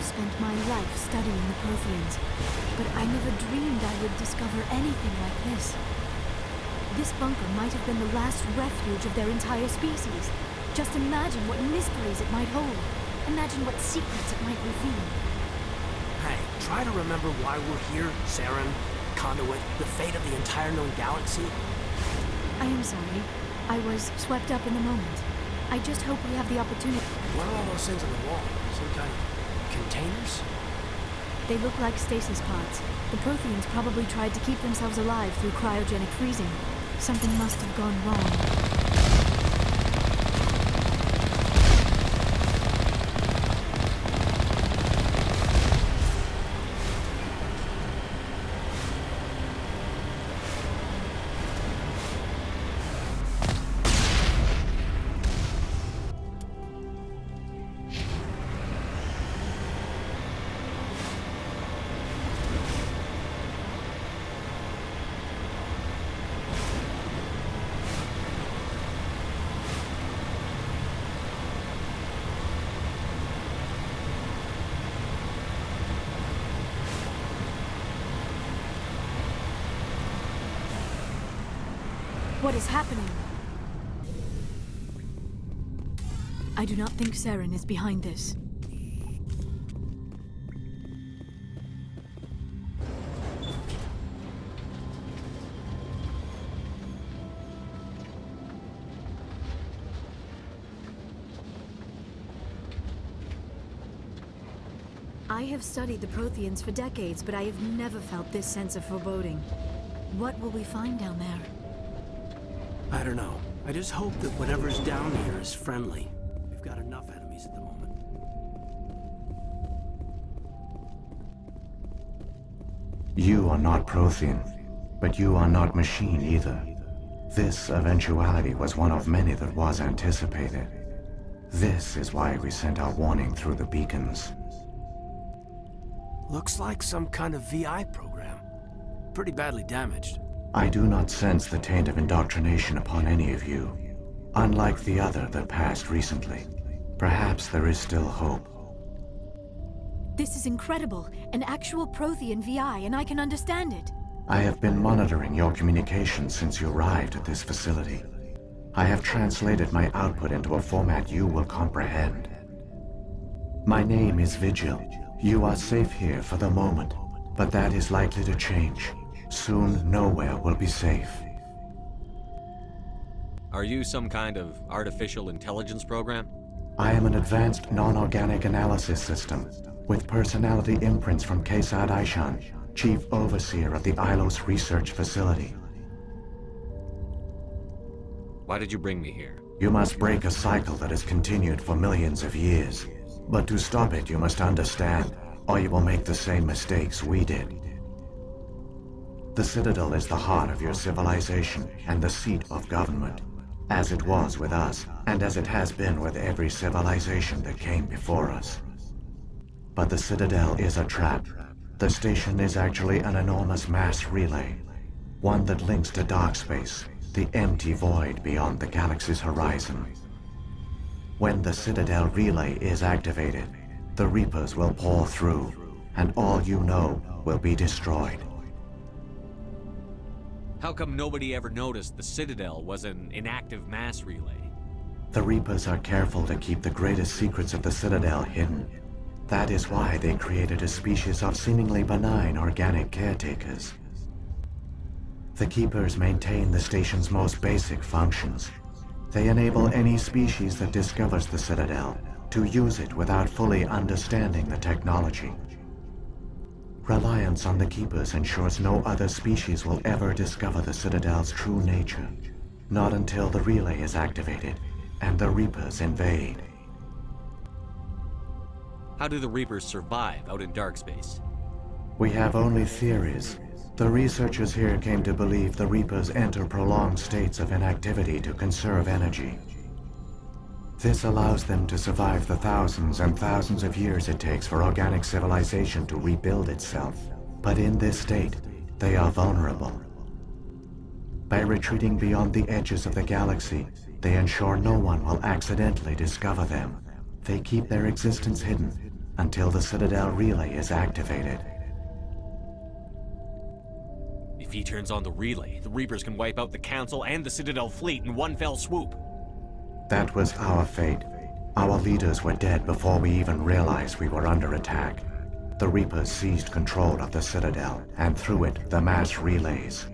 spent my life studying the Protheans, but I never dreamed I would discover anything like this. This bunker might have been the last refuge of their entire species. Just imagine what mysteries it might hold. Imagine what secrets it might reveal. Hey, try to remember why we're here, Saren, Conduit, the fate of the entire known galaxy. I am sorry. I was swept up in the moment. I just hope we have the opportunity. What are all those things on the wall? Some kind of containers? They look like stasis pods. The Protheans probably tried to keep themselves alive through cryogenic freezing. Something must have gone wrong. What is happening? I do not think Saren is behind this. I have studied the Protheans for decades, but I have never felt this sense of foreboding. What will we find down there? I don't know. I just hope that whatever's down here is friendly. We've got enough enemies at the moment. You are not Prothean, but you are not machine either. This eventuality was one of many that was anticipated. This is why we sent our warning through the beacons. Looks like some kind of VI program. Pretty badly damaged. I do not sense the taint of indoctrination upon any of you, unlike the other that passed recently. Perhaps there is still hope. This is incredible. An actual Prothean VI, and I can understand it. I have been monitoring your communications since you arrived at this facility. I have translated my output into a format you will comprehend. My name is Vigil. You are safe here for the moment, but that is likely to change. Soon, nowhere will be safe. Are you some kind of artificial intelligence program? I am an advanced non-organic analysis system, with personality imprints from Kesad Aishan, Chief Overseer of the Ilos Research Facility. Why did you bring me here? You must break a cycle that has continued for millions of years. But to stop it, you must understand, or you will make the same mistakes we did. The Citadel is the heart of your civilization and the seat of government, as it was with us, and as it has been with every civilization that came before us. But the Citadel is a trap. The station is actually an enormous mass relay, one that links to dark space, the empty void beyond the galaxy's horizon. When the Citadel relay is activated, the Reapers will pour through, and all you know will be destroyed. How come nobody ever noticed the Citadel was an inactive mass relay? The Reapers are careful to keep the greatest secrets of the Citadel hidden. That is why they created a species of seemingly benign organic caretakers. The Keepers maintain the station's most basic functions. They enable any species that discovers the Citadel to use it without fully understanding the technology. Reliance on the Keepers ensures no other species will ever discover the Citadel's true nature, not until the relay is activated and the Reapers invade. How do the Reapers survive out in dark space? We have only theories. The researchers here came to believe the Reapers enter prolonged states of inactivity to conserve energy. This allows them to survive the thousands and thousands of years it takes for organic civilization to rebuild itself. But in this state, they are vulnerable. By retreating beyond the edges of the galaxy, they ensure no one will accidentally discover them. They keep their existence hidden, until the Citadel relay is activated. If he turns on the relay, the Reapers can wipe out the Council and the Citadel fleet in one fell swoop. That was our fate. Our leaders were dead before we even realized we were under attack. The Reapers seized control of the Citadel, and through it, the mass relays.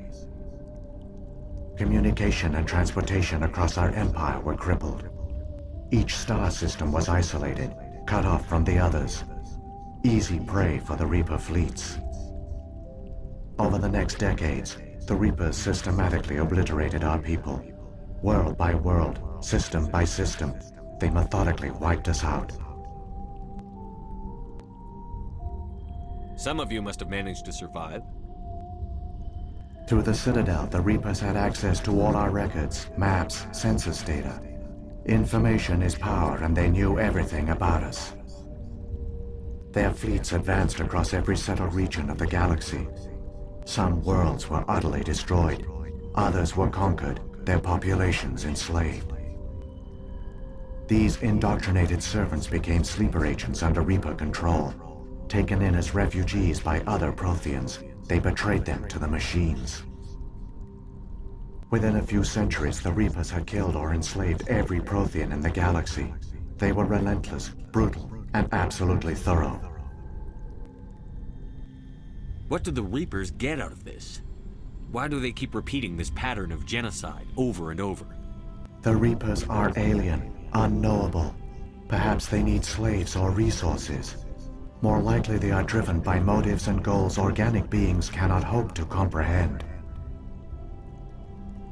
Communication and transportation across our empire were crippled. Each star system was isolated, cut off from the others. Easy prey for the Reaper fleets. Over the next decades, the Reapers systematically obliterated our people. World by world, system by system, they methodically wiped us out. Some of you must have managed to survive. Through the Citadel, the Reapers had access to all our records, maps, census data. Information is power, and they knew everything about us. Their fleets advanced across every settled region of the galaxy. Some worlds were utterly destroyed. Others were conquered, their populations enslaved. These indoctrinated servants became sleeper agents under Reaper control. Taken in as refugees by other Protheans, they betrayed them to the machines. Within a few centuries, the Reapers had killed or enslaved every Prothean in the galaxy. They were relentless, brutal, and absolutely thorough. What do the Reapers get out of this? Why do they keep repeating this pattern of genocide over and over? The Reapers are alien, unknowable. Perhaps they need slaves or resources. More likely they are driven by motives and goals organic beings cannot hope to comprehend.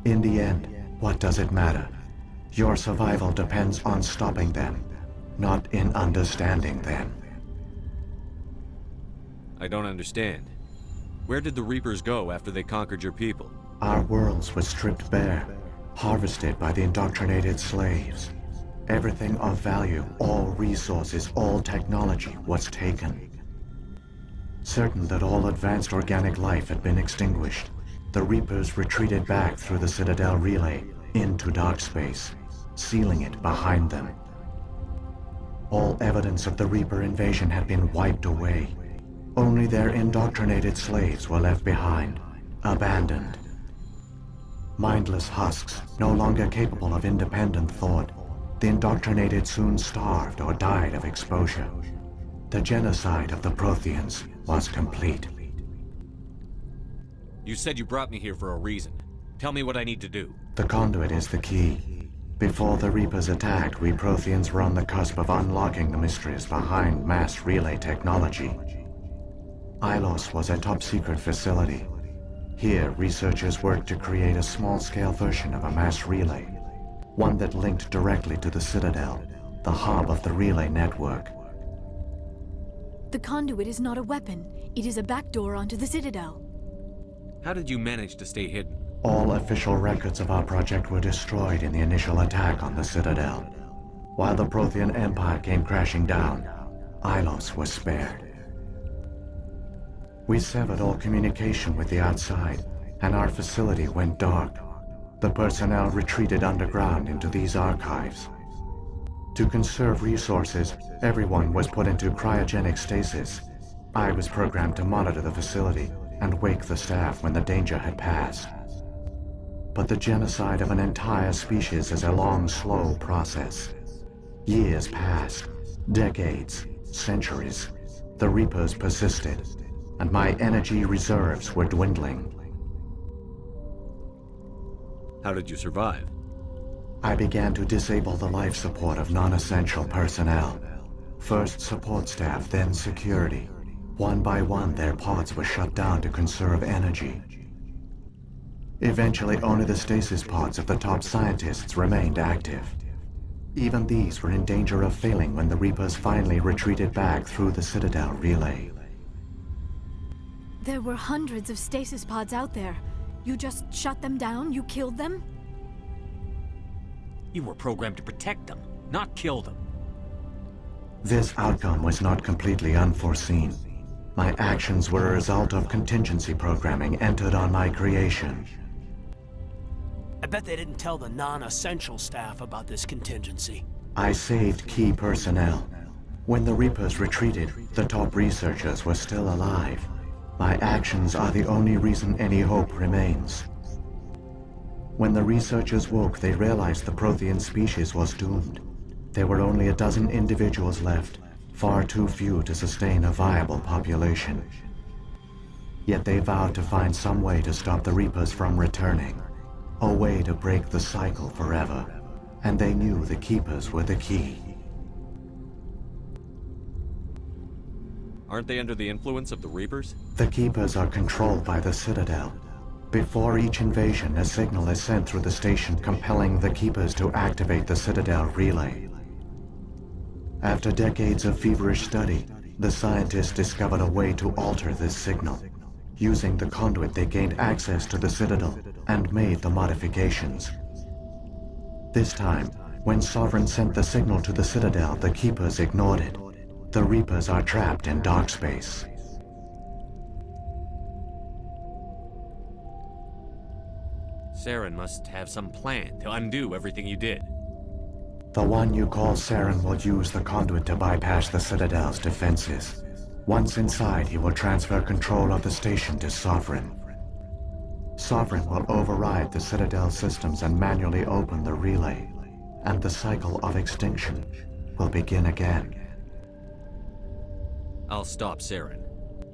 In the end, what does it matter? Your survival depends on stopping them, not in understanding them. I don't understand. Where did the Reapers go after they conquered your people? Our worlds were stripped bare, harvested by the indoctrinated slaves. Everything of value, all resources, all technology was taken. Certain that all advanced organic life had been extinguished, the Reapers retreated back through the Citadel relay into dark space, sealing it behind them. All evidence of the Reaper invasion had been wiped away. Only their indoctrinated slaves were left behind, abandoned. Mindless husks, no longer capable of independent thought, the indoctrinated soon starved or died of exposure. The genocide of the Protheans was complete. You said you brought me here for a reason. Tell me what I need to do. The conduit is the key. Before the Reapers attacked, we Protheans were on the cusp of unlocking the mysteries behind mass relay technology. Ilos was a top-secret facility. Here, researchers worked to create a small-scale version of a mass relay, one that linked directly to the Citadel, the hub of the relay network. The conduit is not a weapon. It is a backdoor onto the Citadel. How did you manage to stay hidden? All official records of our project were destroyed in the initial attack on the Citadel. While the Prothean Empire came crashing down, Ilos was spared. We severed all communication with the outside, and our facility went dark. The personnel retreated underground into these archives. To conserve resources, everyone was put into cryogenic stasis. I was programmed to monitor the facility and wake the staff when the danger had passed. But the genocide of an entire species is a long, slow process. Years passed, decades, centuries. The Reapers persisted, and my energy reserves were dwindling. How did you survive? I began to disable the life support of non-essential personnel. First support staff, then security. One by one, their pods were shut down to conserve energy. Eventually, only the stasis pods of the top scientists remained active. Even these were in danger of failing when the Reapers finally retreated back through the Citadel relay. There were hundreds of stasis pods out there. You just shut them down? You killed them? You were programmed to protect them, not kill them. This outcome was not completely unforeseen. My actions were a result of contingency programming entered on my creation. I bet they didn't tell the non-essential staff about this contingency. I saved key personnel. When the Reapers retreated, the top researchers were still alive. My actions are the only reason any hope remains. When the researchers woke, they realized the Prothean species was doomed. There were only a dozen individuals left, far too few to sustain a viable population. Yet they vowed to find some way to stop the Reapers from returning, a way to break the cycle forever, and they knew the Keepers were the key. Aren't they under the influence of the Reapers? The Keepers are controlled by the Citadel. Before each invasion, a signal is sent through the station compelling the Keepers to activate the Citadel relay. After decades of feverish study, the scientists discovered a way to alter this signal. Using the conduit, they gained access to the Citadel and made the modifications. This time, when Sovereign sent the signal to the Citadel, the Keepers ignored it. The Reapers are trapped in dark space. Saren must have some plan to undo everything you did. The one you call Saren will use the conduit to bypass the Citadel's defenses. Once inside, he will transfer control of the station to Sovereign. Sovereign will override the Citadel systems and manually open the relay, and the cycle of extinction will begin again. I'll stop Saren.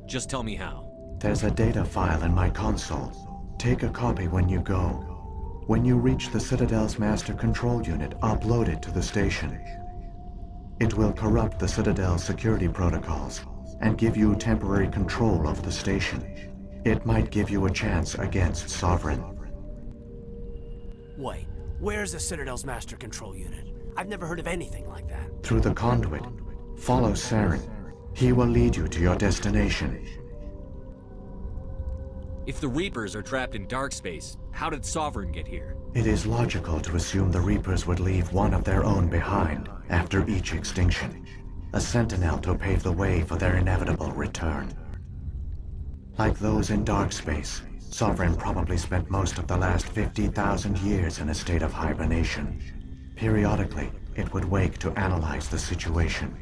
Just tell me how. There's a data file in my console. Take a copy when you go. When you reach the Citadel's master control unit, upload it to the station. It will corrupt the Citadel's security protocols and give you temporary control of the station. It might give you a chance against Sovereign. Wait, where's the Citadel's master control unit? I've never heard of anything like that. Through the conduit, follow Saren. He will lead you to your destination. If the Reapers are trapped in dark space, how did Sovereign get here? It is logical to assume the Reapers would leave one of their own behind after each extinction. A sentinel to pave the way for their inevitable return. Like those in dark space, Sovereign probably spent most of the last 50,000 years in a state of hibernation. Periodically, it would wake to analyze the situation.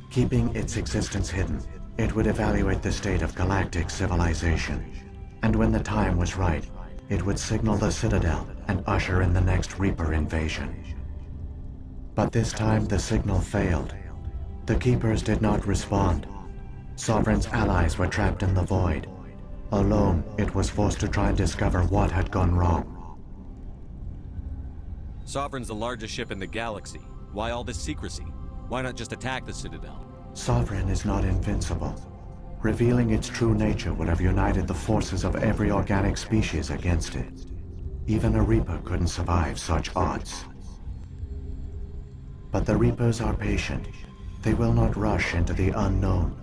Keeping its existence hidden, it would evaluate the state of galactic civilization. And when the time was right, it would signal the Citadel and usher in the next Reaper invasion. But this time the signal failed. The Keepers did not respond. Sovereign's allies were trapped in the void. Alone, it was forced to try and discover what had gone wrong. Sovereign's the largest ship in the galaxy. Why all this secrecy? Why not just attack the Citadel? Sovereign is not invincible. Revealing its true nature would have united the forces of every organic species against it. Even a Reaper couldn't survive such odds. But the Reapers are patient. They will not rush into the unknown.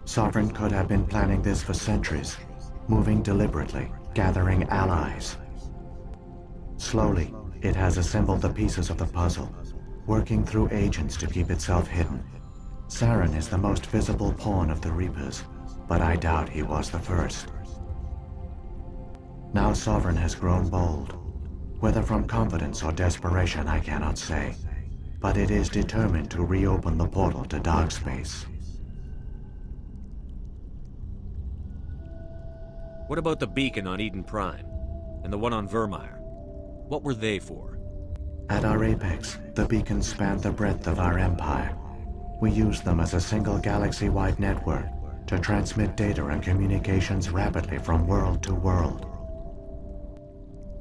Sovereign could have been planning this for centuries, moving deliberately, gathering allies. Slowly, it has assembled the pieces of the puzzle, working through agents to keep itself hidden. Saren is the most visible pawn of the Reapers, but I doubt he was the first. Now Sovereign has grown bold. Whether from confidence or desperation, I cannot say. But it is determined to reopen the portal to dark space. What about the beacon on Eden Prime? And the one on Vermeer? What were they for? At our apex, the beacons spanned the breadth of our empire. We used them as a single galaxy-wide network to transmit data and communications rapidly from world to world.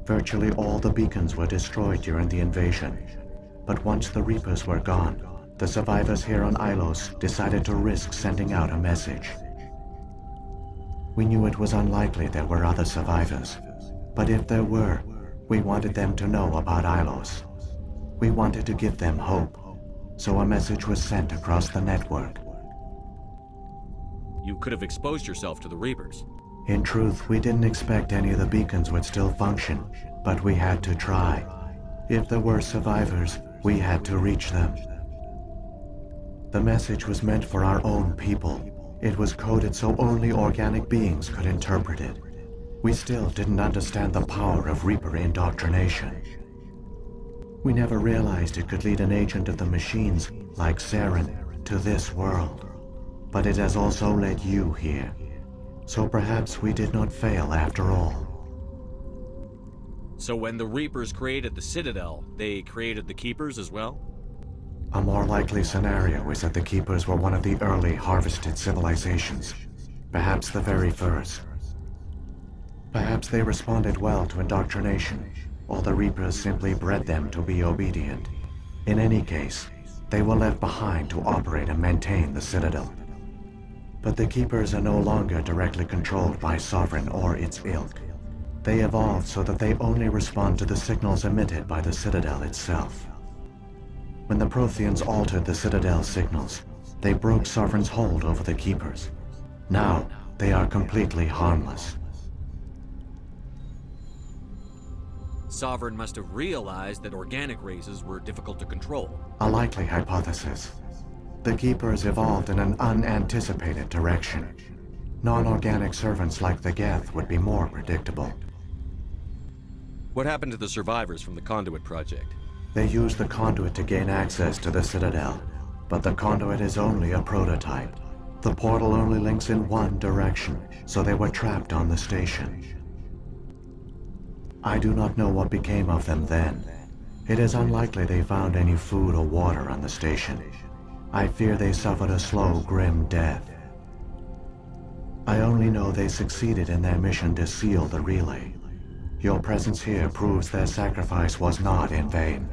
Virtually all the beacons were destroyed during the invasion, but once the Reapers were gone, the survivors here on Ilos decided to risk sending out a message. We knew it was unlikely there were other survivors, but if there were, we wanted them to know about Ilos. We wanted to give them hope, so a message was sent across the network. You could have exposed yourself to the Reapers. In truth, we didn't expect any of the beacons would still function, but we had to try. If there were survivors, we had to reach them. The message was meant for our own people. It was coded so only organic beings could interpret it. We still didn't understand the power of Reaper indoctrination. We never realized it could lead an agent of the machines, like Saren, to this world. But it has also led you here. So perhaps we did not fail after all. So when the Reapers created the Citadel, they created the Keepers as well? A more likely scenario is that the Keepers were one of the early harvested civilizations. Perhaps the very first. Perhaps they responded well to indoctrination, or the Reapers simply bred them to be obedient. In any case, they were left behind to operate and maintain the Citadel. But the Keepers are no longer directly controlled by Sovereign or its ilk. They evolved so that they only respond to the signals emitted by the Citadel itself. When the Protheans altered the Citadel's signals, they broke Sovereign's hold over the Keepers. Now, they are completely harmless. Sovereign must have realized that organic races were difficult to control. A likely hypothesis. The Keepers evolved in an unanticipated direction. Non-organic servants like the Geth would be more predictable. What happened to the survivors from the Conduit project? They used the conduit to gain access to the Citadel, but the conduit is only a prototype. The portal only links in one direction, so they were trapped on the station. I do not know what became of them then. It is unlikely they found any food or water on the station. I fear they suffered a slow, grim death. I only know they succeeded in their mission to seal the relay. Your presence here proves their sacrifice was not in vain.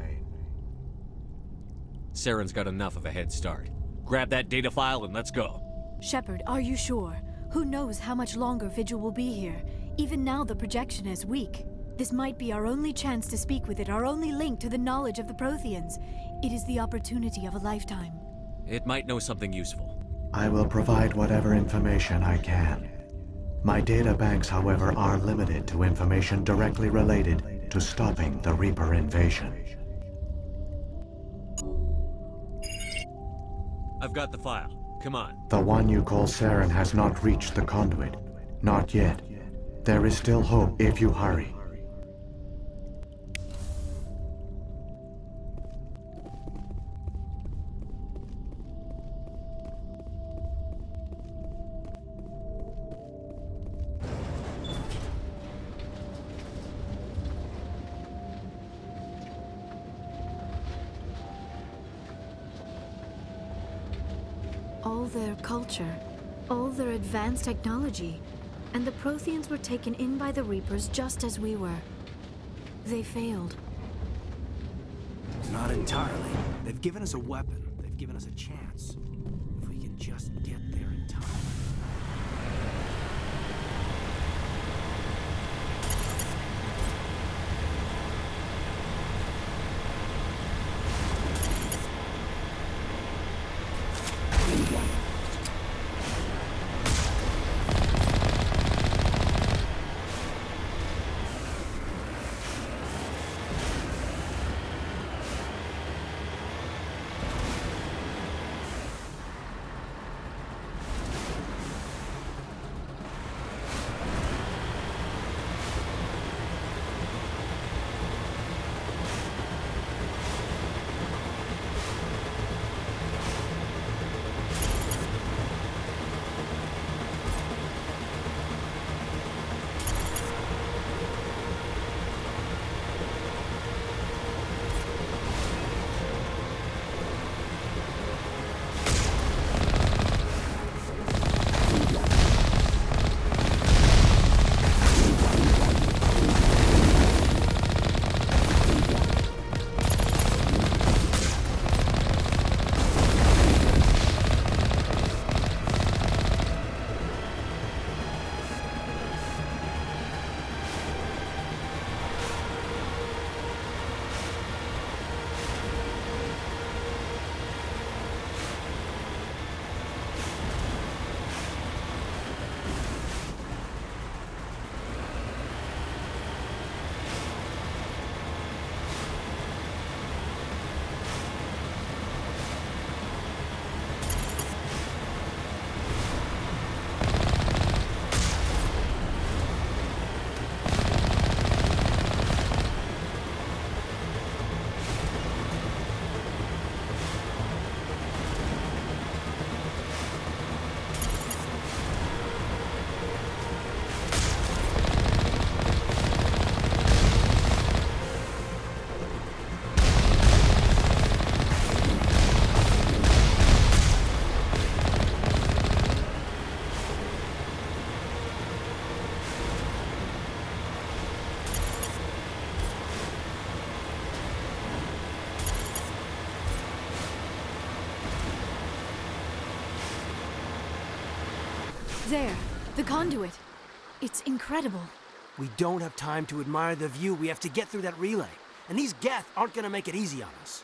Saren's got enough of a head start. Grab that data file and let's go. Shepard, are you sure? Who knows how much longer Vigil will be here? Even now the projection is weak. This might be our only chance to speak with it, our only link to the knowledge of the Protheans. It is the opportunity of a lifetime. It might know something useful. I will provide whatever information I can. My data banks, however, are limited to information directly related to stopping the Reaper invasion. I've got the file. Come on. The one you call Saren has not reached the conduit. Not yet. There is still hope if you hurry. All their culture, all their advanced technology, and the Protheans were taken in by the Reapers just as we were. They failed. Not entirely. They've given us a weapon. They've given us a chance. If we can just get there in time. There, the conduit. It's incredible. We don't have time to admire the view. We have to get through that relay. And these Geth aren't gonna make it easy on us.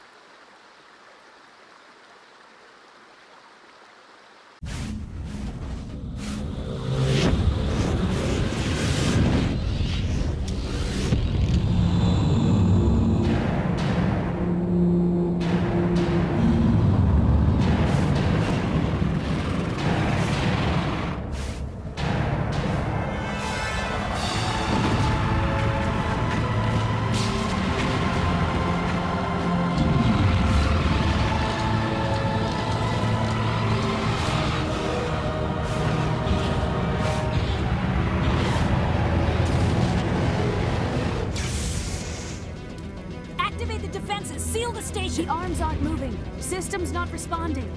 Activate the defenses! Seal the station! The arms aren't moving. System's not responding.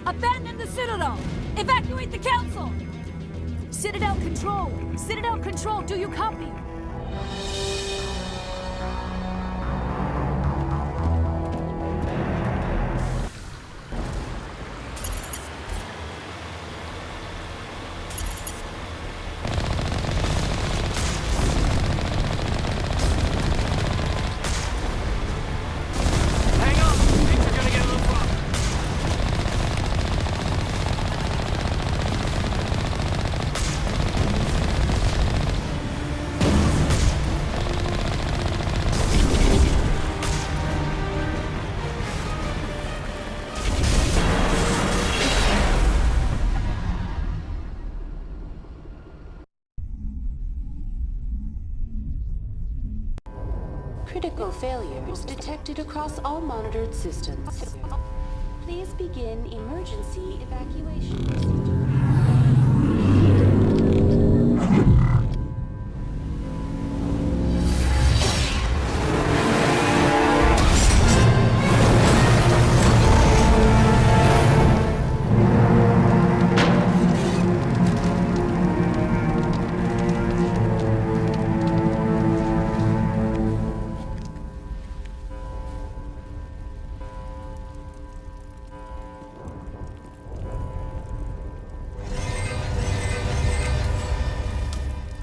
Abandon the Citadel! Evacuate the Council! Citadel Control! Citadel Control, do you copy? Hang on! Things are gonna get a little rough. Critical failures detected across all monitored systems. Please begin emergency evacuation procedure.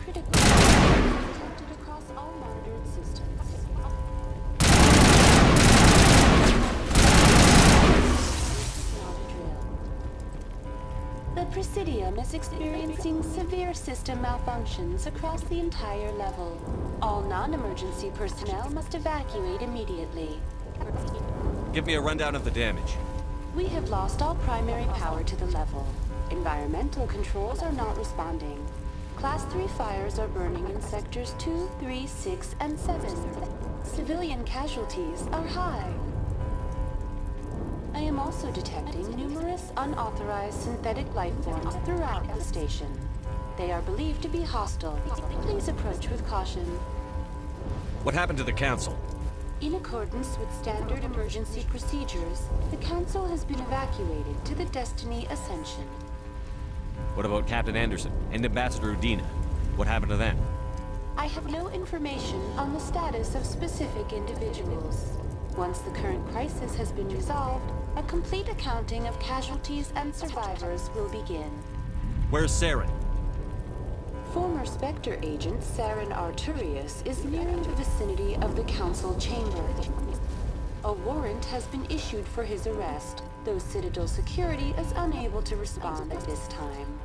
Critical failures detected across all monitored systems. This is not a drill. The Presidium is experiencing severe system malfunctions across the entire level. All non-emergency personnel must evacuate immediately. Give me a rundown of the damage. We have lost all primary power to the level. Environmental controls are not responding. Class 3 fires are burning in sectors 2, 3, 6, and 7. Civilian casualties are high. I am also detecting numerous unauthorized synthetic life forms throughout the station. They are believed to be hostile. Please approach with caution. What happened to the Council? In accordance with standard emergency procedures, the Council has been evacuated to the Destiny Ascension. What about Captain Anderson and Ambassador Udina? What happened to them? I have no information on the status of specific individuals. Once the current crisis has been resolved, a complete accounting of casualties and survivors will begin. Where's Saren? Former Spectre agent Saren Arturius is nearing the vicinity of the Council chamber. A warrant has been issued for his arrest, though Citadel security is unable to respond at this time.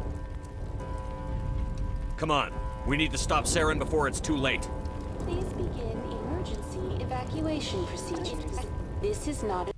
Come on. We need to stop Saren before it's too late. Please begin emergency evacuation procedures. This is not a